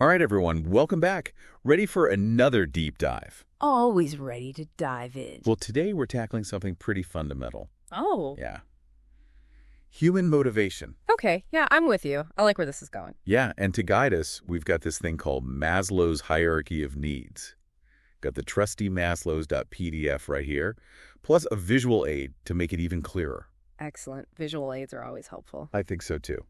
All right, everyone, welcome back. Ready for another deep dive? Always ready to dive in. Well, today we're tackling something pretty fundamental. Oh. Yeah. Human motivation. Okay, yeah, I'm with you. I like where this is going. Yeah, and to guide us, we've got this thing called Maslow's hierarchy of needs. Got the trusty Maslows.pdf right here, plus a visual aid to make it even clearer. Excellent. Visual aids are always helpful. I think so, too.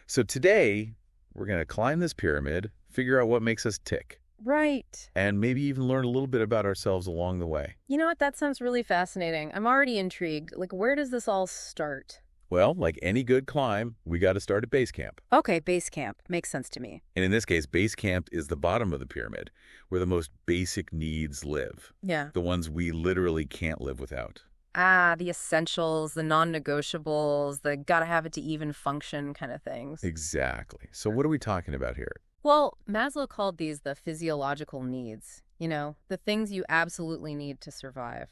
So today, we're going to climb this pyramid, figure out what makes us tick, Right. and maybe even learn a little bit about ourselves along the way. You know what? That sounds really fascinating. I'm already intrigued. Like, where does this all start? Well, like any good climb, we got to start at base camp. Okay, base camp. Makes sense to me. And in this case, base camp is the bottom of the pyramid, where the most basic needs live, Yeah. the ones we literally can't live without. Ah, the essentials, the non-negotiables, the gotta have it to even function kind of things. Exactly. So what are we talking about here? Well, Maslow called these the physiological needs. You know, the things you absolutely need to survive.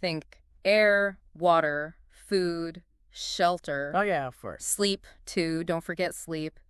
Think air, water, food, shelter. Oh, yeah, of course. Sleep, too. Don't forget sleep.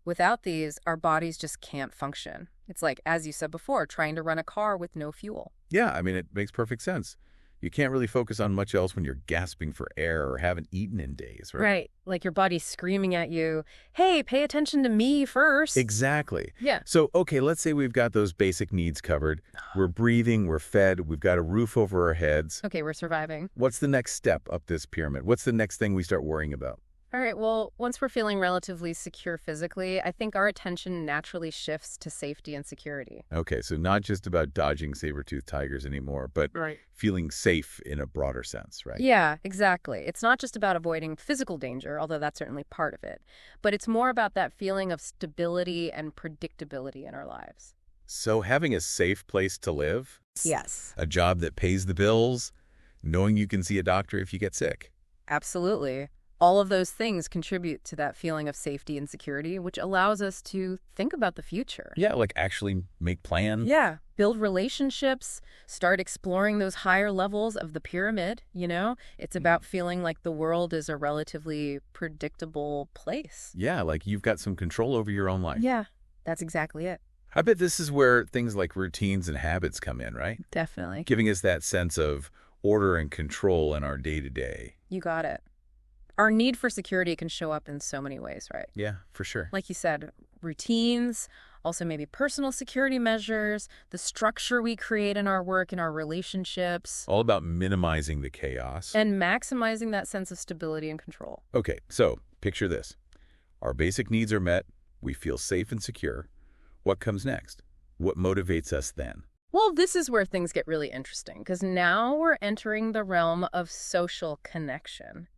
Without these, our bodies just can't function. It's like, as you said before, trying to run a car with no fuel. Yeah, I mean, it makes perfect sense. You can't really focus on much else when you're gasping for air or haven't eaten in days, right? Right. Like your body's screaming at you, hey, pay attention to me first. Exactly. Yeah. So, okay, let's say we've got those basic needs covered. We're breathing, we're fed, we've got a roof over our heads. Okay, we're surviving. What's the next step up this pyramid? What's the next thing we start worrying about? All right, well, once we're feeling relatively secure physically, I think our attention naturally shifts to safety and security. Okay, so not just about dodging saber-toothed tigers anymore, but Right. feeling safe in a broader sense, right? Yeah, exactly. It's not just about avoiding physical danger, although that's certainly part of it, but it's more about that feeling of stability and predictability in our lives. So having a safe place to live, Yes. a job that pays the bills, knowing you can see a doctor if you get sick. Absolutely. All of those things contribute to that feeling of safety and security, which allows us to think about the future. Yeah, like actually make plans. Yeah, build relationships, start exploring those higher levels of the pyramid, you know? It's about feeling like the world is a relatively predictable place. Yeah, like you've got some control over your own life. Yeah, that's exactly it. I bet this is where things like routines and habits come in, right? Definitely. Giving us that sense of order and control in our day-to-day. You got it. Our need for security can show up in so many ways, right? Yeah, for sure. Like you said, routines, also maybe personal security measures, the structure we create in our work, in our relationships, All about minimizing the chaos. and maximizing that sense of stability and control. Okay, so picture this. Our basic needs are met. We feel safe and secure. What comes next? What motivates us then? Well, this is where things get really interesting, because now we're entering the realm of social connection.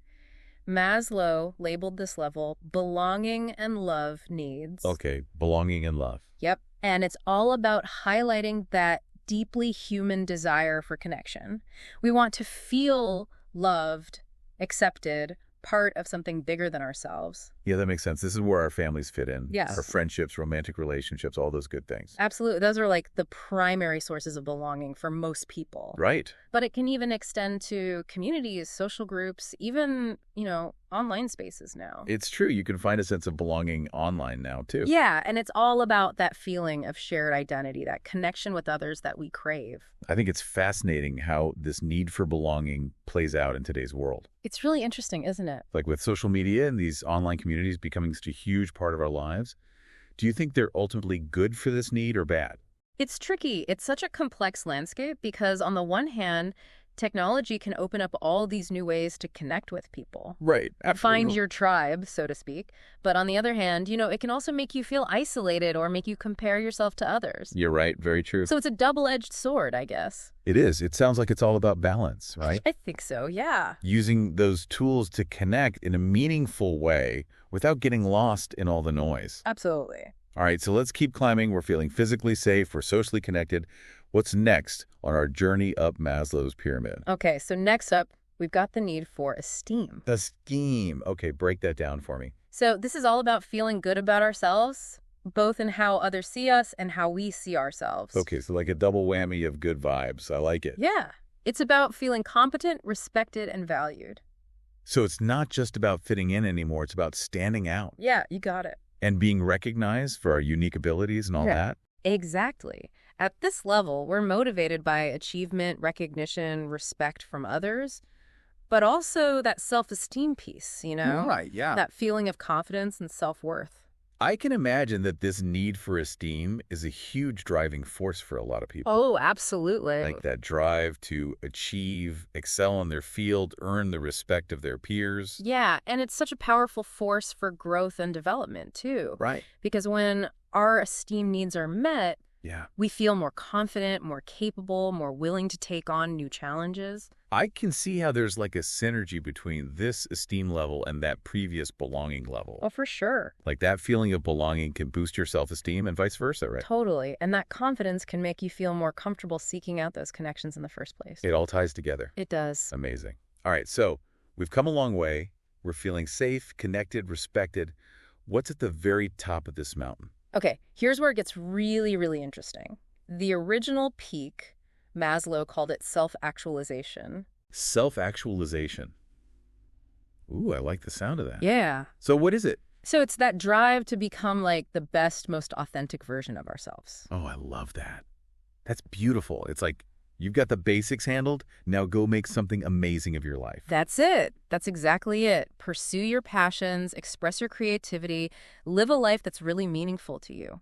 Maslow labeled this level belonging and love needs. Okay, belonging and love. Yep. And it's all about highlighting that deeply human desire for connection. We want to feel loved, accepted, part of something bigger than ourselves. Yeah, that makes sense. This is where our families fit in. Yes. Our friendships, romantic relationships, all those good things. Absolutely. Those are like the primary sources of belonging for most people. Right. But it can even extend to communities, social groups, even, online spaces now. It's true. You can find a sense of belonging online now, too. Yeah, and it's all about that feeling of shared identity, that connection with others that we crave. I think it's fascinating how this need for belonging plays out in today's world. It's really interesting, isn't it? Like with social media and these online communities becoming such a huge part of our lives, do you think they're ultimately good for this need or bad? It's tricky. It's such a complex landscape because on the one hand, technology can open up all these new ways to connect with people. Right. Find your tribe, so to speak. But on the other hand, it can also make you feel isolated or make you compare yourself to others. You're right. Very true. So it's a double-edged sword, I guess. It is. It sounds like it's all about balance, right? I think so, yeah. Using those tools to connect in a meaningful way without getting lost in all the noise. Absolutely. All right, so let's keep climbing. We're feeling physically safe. We're socially connected. What's next on our journey up Maslow's pyramid? Okay, so next up, we've got the need for esteem. Esteem. Okay, break that down for me. So this is all about feeling good about ourselves, both in how others see us and how we see ourselves. Okay, so like a double whammy of good vibes. I like it. Yeah. It's about feeling competent, respected, and valued. So it's not just about fitting in anymore. It's about standing out. Yeah, you got it. And being recognized for our unique abilities and all Yeah. that? Exactly. At this level, we're motivated by achievement, recognition, respect from others, but also that self-esteem piece, Right, yeah. that feeling of confidence and self-worth. I can imagine that this need for esteem is a huge driving force for a lot of people. Oh, absolutely. Like that drive to achieve, excel in their field, earn the respect of their peers. Yeah, and it's such a powerful force for growth and development, too. Right. Because when our esteem needs are met, Yeah. we feel more confident, more capable, more willing to take on new challenges. I can see how there's like a synergy between this esteem level and that previous belonging level. Oh, for sure. Like that feeling of belonging can boost your self-esteem and vice versa, right? Totally. And that confidence can make you feel more comfortable seeking out those connections in the first place. It all ties together. It does. Amazing. All right, so we've come a long way. We're feeling safe, connected, respected. What's at the very top of this mountain? Okay, here's where it gets really, really interesting. The original peak, Maslow called it self-actualization. Self-actualization. Ooh, I like the sound of that. Yeah. So what is it? So it's that drive to become like the best, most authentic version of ourselves. Oh, I love that. That's beautiful. It's like you've got the basics handled. Now go make something amazing of your life. That's it. That's exactly it. Pursue your passions, express your creativity, live a life that's really meaningful to you.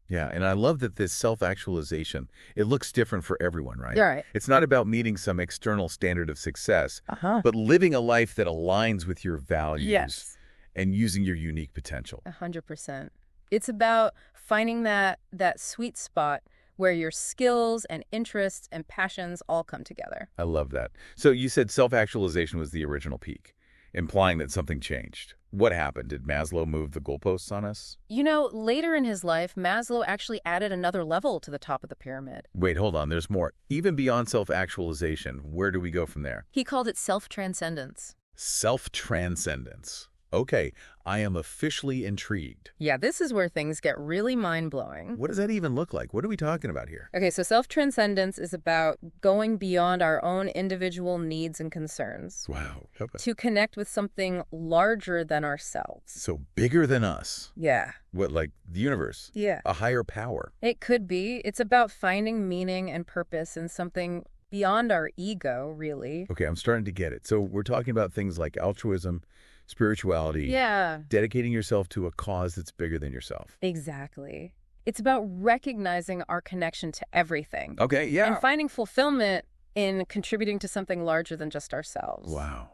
Yeah, and I love that this self-actualization, it looks different for everyone, right? All right. It's not about meeting some external standard of success, Uh-huh. but living a life that aligns with your values Yes. and using your unique potential. 100%. It's about finding that sweet spot where your skills and interests and passions all come together. I love that. So you said self-actualization was the original peak, implying that something changed. What happened? Did Maslow move the goalposts on us? Later in his life, Maslow actually added another level to the top of the pyramid. Wait, hold on. There's more. Even beyond self-actualization, where do we go from there? He called it self-transcendence. Self-transcendence. Okay, I am officially intrigued. Yeah, this is where things get really mind-blowing. What does that even look like? What are we talking about here? Okay, so self-transcendence is about going beyond our own individual needs and concerns Wow. Okay. to connect with something larger than ourselves. So bigger than us. Yeah. What, like the universe? Yeah. A higher power? It could be. It's about finding meaning and purpose in something beyond our ego, really. Okay, I'm starting to get it. So we're talking about things like altruism, spirituality, Yeah, dedicating yourself to a cause that's bigger than yourself. exactly. It's about recognizing our connection to everything Okay, yeah. and finding fulfillment in contributing to something larger than just ourselves. Wow.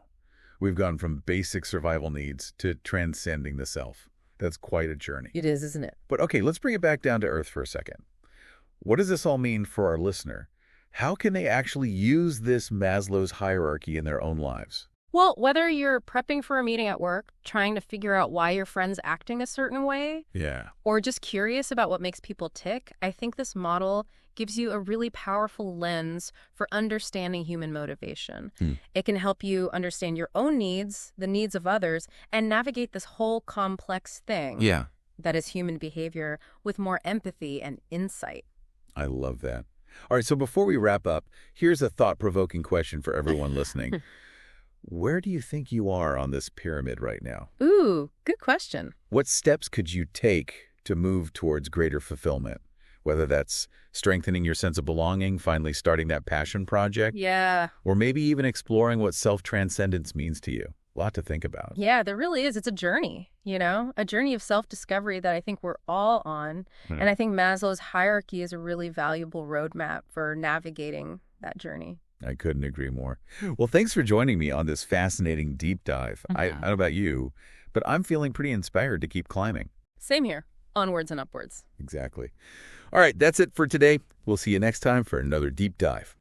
We've gone from basic survival needs to transcending the self. That's quite a journey. It is, isn't it? But okay, let's bring it back down to earth for a second. What does this all mean for our listener? How can they actually use this Maslow's hierarchy in their own lives? Well, whether you're prepping for a meeting at work, trying to figure out why your friend's acting a certain way, Yeah. or just curious about what makes people tick, I think this model gives you a really powerful lens for understanding human motivation. It can help you understand your own needs, the needs of others, and navigate this whole complex thing Yeah. that is human behavior with more empathy and insight. I love that. All right, so before we wrap up, here's a thought-provoking question for everyone listening. Where do you think you are on this pyramid right now? Ooh, good question. What steps could you take to move towards greater fulfillment? Whether that's strengthening your sense of belonging, finally starting that passion project, Yeah. or maybe even exploring what self-transcendence means to you. A lot to think about. Yeah, there really is. It's a journey, a journey of self-discovery that I think we're all on. And I think Maslow's hierarchy is a really valuable roadmap for navigating that journey. I couldn't agree more. Well, thanks for joining me on this fascinating deep dive. I don't know about you, but I'm feeling pretty inspired to keep climbing. Same here. Onwards and upwards. Exactly. All right, that's it for today. We'll see you next time for another deep dive.